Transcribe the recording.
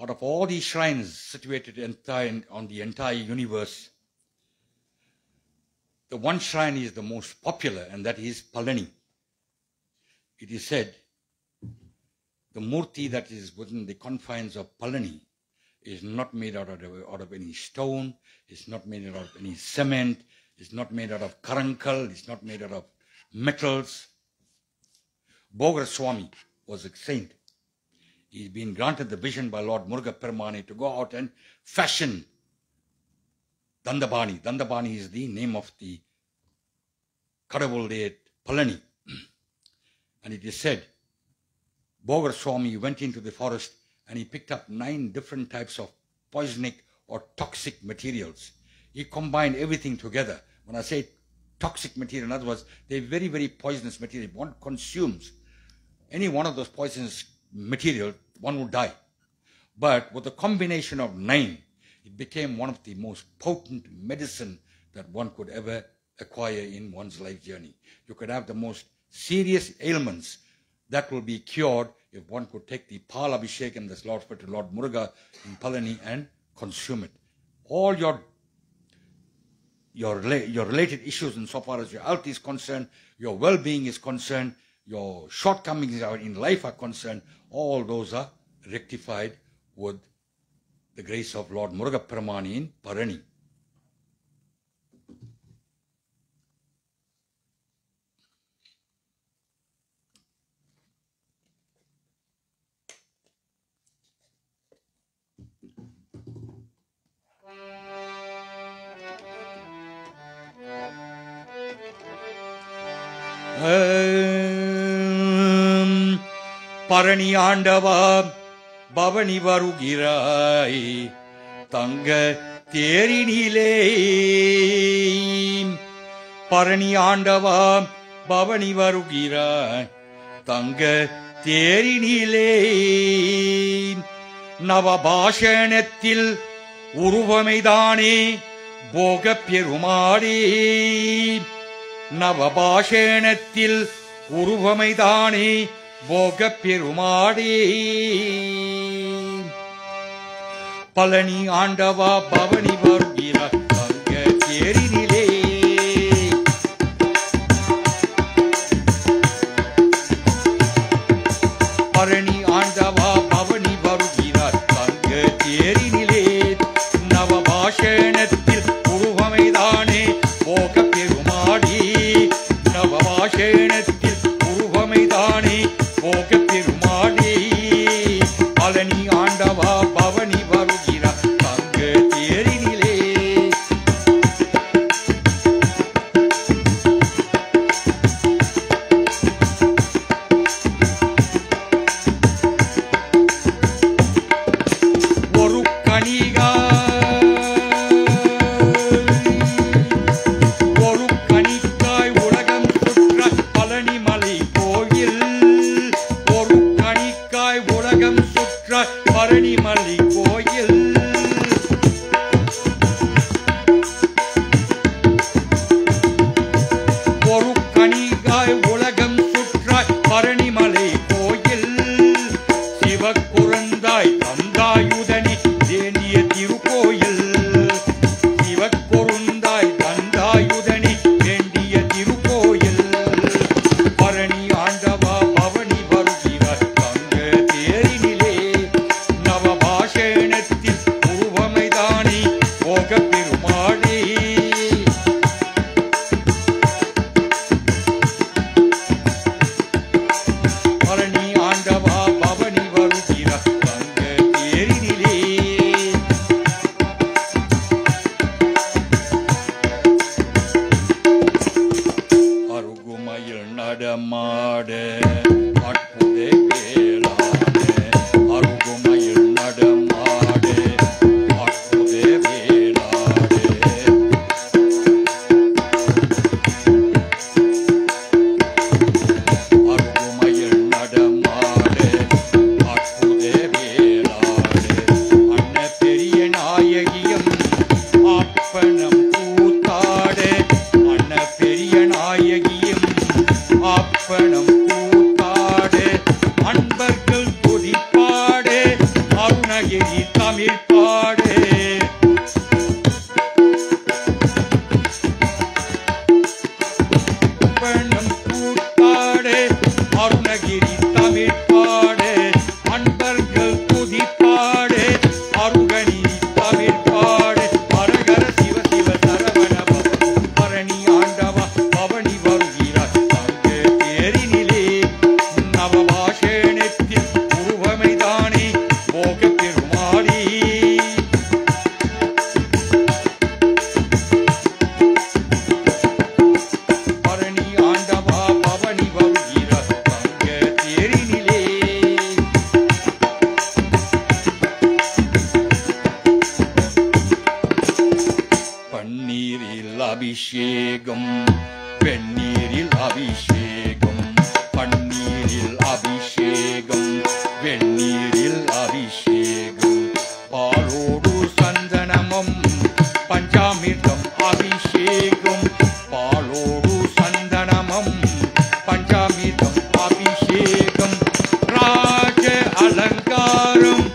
out of all these shrines situated on the entire universe, the one shrine is the most popular, and that is Palani. It is said the murti that is within the confines of Palani is not made out of any stone, it's not made out of any cement, it's not made out of karankal, it's not made out of metals. Bogar Swami was a saint. He's been granted the vision by Lord Muruga Perumaane to go out and fashion Dandabani. Dandabani is the name of the Kadavul at Palani. And it is said, Bogar Swami went into the forest and he picked up 9 different types of poisonic or toxic materials. He combined everything together. When I say toxic material, in other words, they're very, very poisonous material. If one consumes any one of those poisonous material, one would die. But with a combination of 9, it became one of the most potent medicine that one could ever acquire in one's life journey. You could have the most serious ailments that will be cured if one could take the Pal Abhishek and this Lord to Lord Muruga in Palani and consume it. All your related issues insofar as your health is concerned, your well-being is concerned, your shortcomings in life are concerned, all those are rectified with the grace of Lord Muruga Perumaane in Palani. Bharani ஆண்டவா பவனி வருகிறாய் தங்க தேரினிலே பரணி ஆண்டவா பவனி வருகிறாய் தங்க தேரினிலே நவபாஷணத்தில் உருவமைதானே போக பெருமாளே நவபாஷணத்தில் உருவமைதானே போக பெருமாளே பழனி ஆண்டவா பவனி வருகிறாய் தங்க தேரினிலே பழனி ஆண்டவா பவனி வருகிறாய் தங்க தேரினிலே நவபாஷணத்தில் உருவமைதானே போக பெருமாளே நவபாஷணத்தில் உருவமைதானே போக பெருமாளே பழனி ஆண்டவா பவனி வருகிறாய் தங்க தேரினிலே ஒரு கணிகா பழனிமலை கோயில் ஒரு கணிகாய் உலகம் சுற்றாய் பழனிமலை கோயில் சிவக்குறந்தாய் தந்தாயுதனி வேண்டிய திருக்கோயில் சிவக்குறந்தாய் தந்தாயுதனி வேண்டிய திருக்கோயில் பழனி ஆண்டவா பவனி வருகிறாய் தங்க தேரினிலே நவபாஷணத்தில் உருவமைதானே போக பெருமாளே பழனி ஆண்டவா பவனி வருகிறாய் தங்க தேரினிலே அடிகள் துதிப்பாடு அருகணி தவிர்ப்பாடு அரகர சிவ சிவ சரவண பரணி ஆண்டவா பவனி வருகிறார் அங்கே தேரினிலே நவபாஷேணத்தில் உருவமைதானே போக பெருமாளி பரணி ஆண்டவா பவனி வருகிறார் அங்கே தேரினிலே பன்னீரில் அபிஷேகம் வெந்நீரில் அபிஷேகம் பன்னீரில் அபிஷேகம் வெந்நீரில் அபிஷேகம் பாலோடு சந்தனமும் பஞ்சாமிர்தம் அபிஷேகம் பாலோடு சந்தனமும் பஞ்சாமிர்தம் அபிஷேகம் ராஜ அலங்காரம்